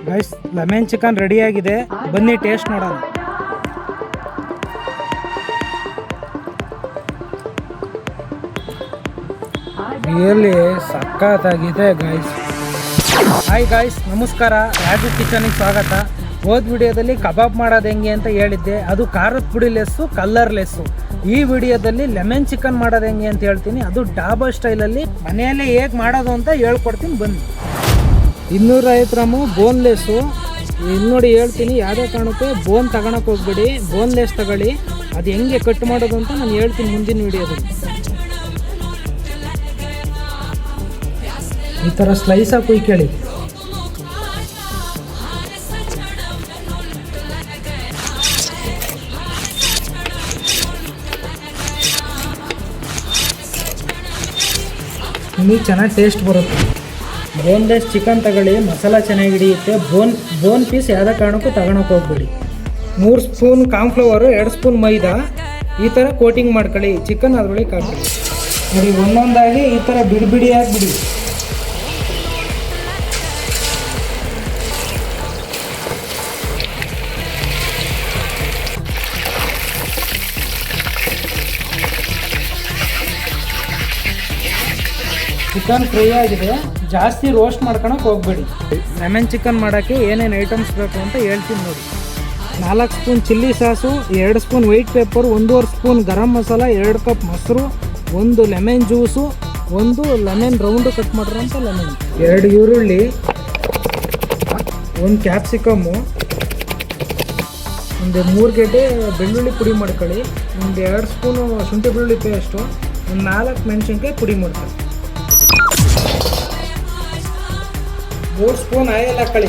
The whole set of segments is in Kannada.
ಗೈಸ್ ಲೆಮನ್ ಚಿಕನ್ ರೆಡಿ ಆಗಿದೆ, ಬನ್ನಿ ಟೇಸ್ಟ್ ನೋಡೋಣ. ರಿಯಲಿ ಸಖತ್ತಾಗಿದೆ ಗೈಸ್. ಹಾಯ್ ಗೈಸ್, ನಮಸ್ಕಾರ. ರಾಜು ಕಿಚನಿಗೆ ಸ್ವಾಗತ. ಹೋದ ವಿಡಿಯೋದಲ್ಲಿ ಕಬಾಬ್ ಮಾಡೋದು ಹೆಂಗೆ ಅಂತ ಹೇಳಿದ್ದೆ, ಅದು ಖಾರದ ಪುಡಿ ಲೆಸ್ಸು, ಕಲರ್ಲೆಸ್ಸು. ಈ ವಿಡಿಯೋದಲ್ಲಿ ಲೆಮನ್ ಚಿಕನ್ ಮಾಡೋದು ಹೆಂಗೆ ಅಂತ ಹೇಳ್ತೀನಿ, ಅದು ಡಾಬಾ ಸ್ಟೈಲಲ್ಲಿ ಮನೆಯಲ್ಲೇ ಹೇಗೆ ಮಾಡೋದು ಅಂತ ಹೇಳ್ಕೊಡ್ತೀನಿ ಬನ್ನಿ. 250 ಗ್ರಾಮು ಬೋನ್ಲೆಸ್ಸು. ಇಲ್ಲಿ ನೋಡಿ ಹೇಳ್ತೀನಿ, ಯಾವುದೇ ಕಾರಣಕ್ಕೆ ಬೋನ್ ತಗೊಳಕ್ಕೆ ಹೋಗ್ಬೇಡಿ, ಬೋನ್ಲೆಸ್ ತಗೊಳ್ಳಿ. ಅದು ಹೆಂಗೆ ಕಟ್ ಮಾಡೋದು ಅಂತ ನಾನು ಹೇಳ್ತೀನಿ ಮುಂದಿನ ವಿಡಿಯೋದಲ್ಲಿ. ಈ ಥರ ಸ್ಲೈಸಾಗಿ ಕುಯ್ಕೊಳ್ಳಿ. ನಿಮಗೆ ಚೆನ್ನಾಗಿ ಟೇಸ್ಟ್ ಬರುತ್ತೆ. ಬೋನ್ಲೆಸ್ ಚಿಕನ್ ತಗೊಳ್ಳಿ, ಮಸಾಲ ಚೆನ್ನಾಗಿ ಹಿಡಿಯುತ್ತೆ. ಬೋನ್ ಪೀಸ್ ಯಾವುದೇ ಕಾರಣಕ್ಕೂ ತಗೊಳಕ್ಕೆ ಹೋಗ್ಬೇಡಿ. 3 ಸ್ಪೂನ್ ಕಾರ್ನ್ಫ್ಲವರು, 2 ಸ್ಪೂನ್ ಮೈದಾ, ಈ ಥರ ಕೋಟಿಂಗ್ ಮಾಡ್ಕೊಳ್ಳಿ. ಚಿಕನ್ ಅದ್ರೊಳಗೆ ಹಾಕೊಳ್ಳಿ. ನೋಡಿ, ಒಂದೊಂದಾಗಿ ಈ ಥರ ಬಿಡಿ ಬಿಡಿ. ಚಿಕನ್ ಫ್ರೈ ಆಗಿದೆ, ಜಾಸ್ತಿ ರೋಸ್ಟ್ ಮಾಡ್ಕೊಳಕ್ಕೆ ಹೋಗ್ಬೇಡಿ. ಲೆಮನ್ ಚಿಕನ್ ಮಾಡೋಕ್ಕೆ ಏನೇನು ಐಟಮ್ಸ್ ಬೇಕು ಅಂತ ಹೇಳ್ತೀನಿ ನೋಡಿ. 4 spoon chilli sauce, 2 spoon white pepper, 1.5 spoon garam masala, 2 cup ಮೊಸರು, 1 lemon juice, 1 lemon round cut ಮಾಡಿರೋಂಥ ಲೆಮನ್, 2 ಈರುಳ್ಳಿ, 1 ಕ್ಯಾಪ್ಸಿಕಮ್ಮು, 3 ಗೆಡ್ಡೆ ಬೆಳ್ಳುಳ್ಳಿ ಪುಡಿ ಮಾಡ್ಕೊಳ್ಳಿ, 2 ಸ್ಪೂನು ಶುಂಠಿ ಬೆಳ್ಳುಳ್ಳಿ ಪೇಸ್ಟು, 4 ಮೆಣಸಿನ್ಕಾಯಿ ಪುಡಿ ಮಾಡ್ಕೊಳ್ಳಿ, 3 ಸ್ಪೂನ್ ಆಯಿಲ್ ಹಾಕೊಳ್ಳಿ,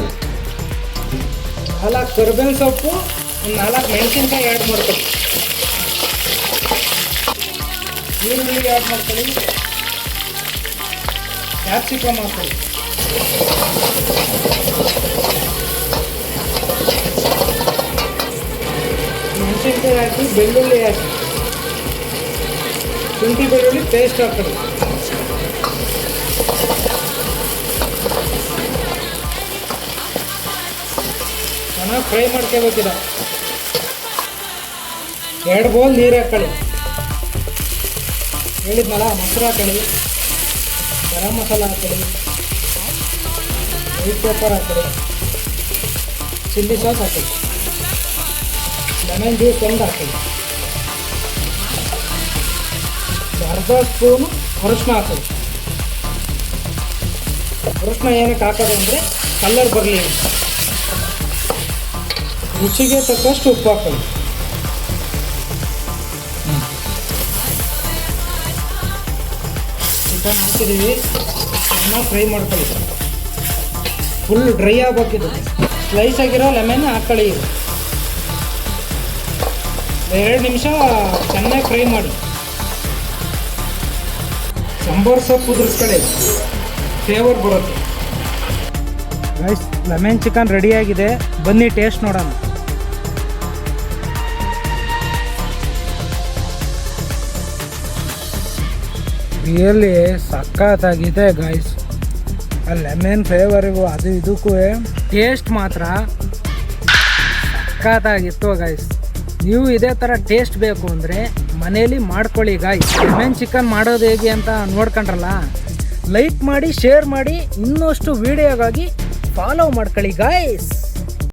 4 ಕರಿಬೇವಿನ ಸೊಪ್ಪು, 4 ಮೆಣಸಿನ್ಕಾಯಿ ಆ್ಯಡ್ ಮಾಡ್ಕೊಳ್ಳಿ, ಈರುಳ್ಳಿ ಆ್ಯಡ್ ಮಾಡ್ಕೊಳ್ಳಿ, ಕ್ಯಾಪ್ಸಿಕಮ್ ಹಾಕೊಳ್ಳಿ, ಮೆಣಸಿನ್ಕಾಯಿ ಹಾಕಿ, ಬೆಳ್ಳುಳ್ಳಿ ಹಾಕಿ, ಶುಂಠಿ ಬೆಳ್ಳುಳ್ಳಿ ಪೇಸ್ಟ್ ಹಾಕೊಳ್ಳಿ. ಚೆನ್ನಾಗಿ ಫ್ರೈ ಮಾಡ್ಕೋಬೇಕಿದ. 2 ಬೌಲ್ ನೀರು ಹಾಕೊಳ್ಳಿ. ಹೇಳಿದ್ನಲ್ಲ, ಮೊಸರು ಹಾಕೊಳ್ಳಿ, ಗರಂ ಮಸಾಲ ಹಾಕೊಳ್ಳಿ, ವೈಟ್ ಪೆಪ್ಪರ್ ಹಾಕೊಳ್ಳಿ, ಚಿಲ್ಲಿ ಸಾಸ್ ಹಾಕೊಳ್ಳಿ, ಲೆಮನ್ ಜ್ಯೂಸ್ 1 ಹಾಕೊಳ್ಳಿ, 1/2 ಸ್ಪೂನು ಅರಿಶಿನ ಹಾಕೊಳ್ಳಿ. ಅರಿಶಿನ ಏನಕ್ಕೆ ಹಾಕೋದು ಅಂದರೆ ಕಲರ್ ಬರಲಿ. ರುಚಿಗೆ ತಕ್ಕಷ್ಟು ಉಪ್ಪು ಹಾಕೊಳ್ಳಿ. ಚಿಕನ್ ಹಾಕಿದ್ದೀವಿ, ಚೆನ್ನಾಗಿ ಫ್ರೈ ಮಾಡ್ಕೊಳ್ಳಿ. ಫುಲ್ ಡ್ರೈ ಆಗಬೇಕಿದು. ಸ್ಲೈಸ್ ಆಗಿರೋ ಲೆಮನ್ ಹಾಕೊಳ್ಳಿ. 2 ನಿಮಿಷ ಚೆನ್ನಾಗಿ ಫ್ರೈ ಮಾಡಿ. ಸಾಂಬಾರು ಸೊಪ್ಪು ಉದುರಿಸ್ಕೊಳ್ಳಿ, ಫ್ಲೇವರ್ ಬರುತ್ತೆ. ಗೈಸ್, ಲೆಮನ್ ಚಿಕನ್ ರೆಡಿಯಾಗಿದೆ, ಬನ್ನಿ ಟೇಸ್ಟ್ ನೋಡೋಣ. ರಿಯಲಿ ಸಖತ್ತಾಗಿದೆ ಗೈಸ್. ಆ ಲೆಮನ್ ಫ್ಲೇವರಿಗೂ ಅದು ಇದಕ್ಕೂ ಟೇಸ್ಟ್ ಮಾತ್ರ ಸಖತ್ತಾಗಿತ್ತು ಗೈಸ್. ನೀವು ಇದೇ ಥರ ಟೇಸ್ಟ್ ಬೇಕು ಅಂದರೆ ಮನೇಲಿ ಮಾಡ್ಕೊಳ್ಳಿ ಗೈಸ್. ಲೆಮನ್ ಚಿಕನ್ ಮಾಡೋದು ಹೇಗೆ ಅಂತ ನೋಡ್ಕೊಂಡ್ರಲ್ಲ, ಲೈಕ್ ಮಾಡಿ, ಶೇರ್ ಮಾಡಿ, ಇನ್ನಷ್ಟು ವಿಡಿಯೋಗಾಗಿ ಫಾಲೋ ಮಾಡ್ಕೊಳ್ಳಿ ಗೈಸ್.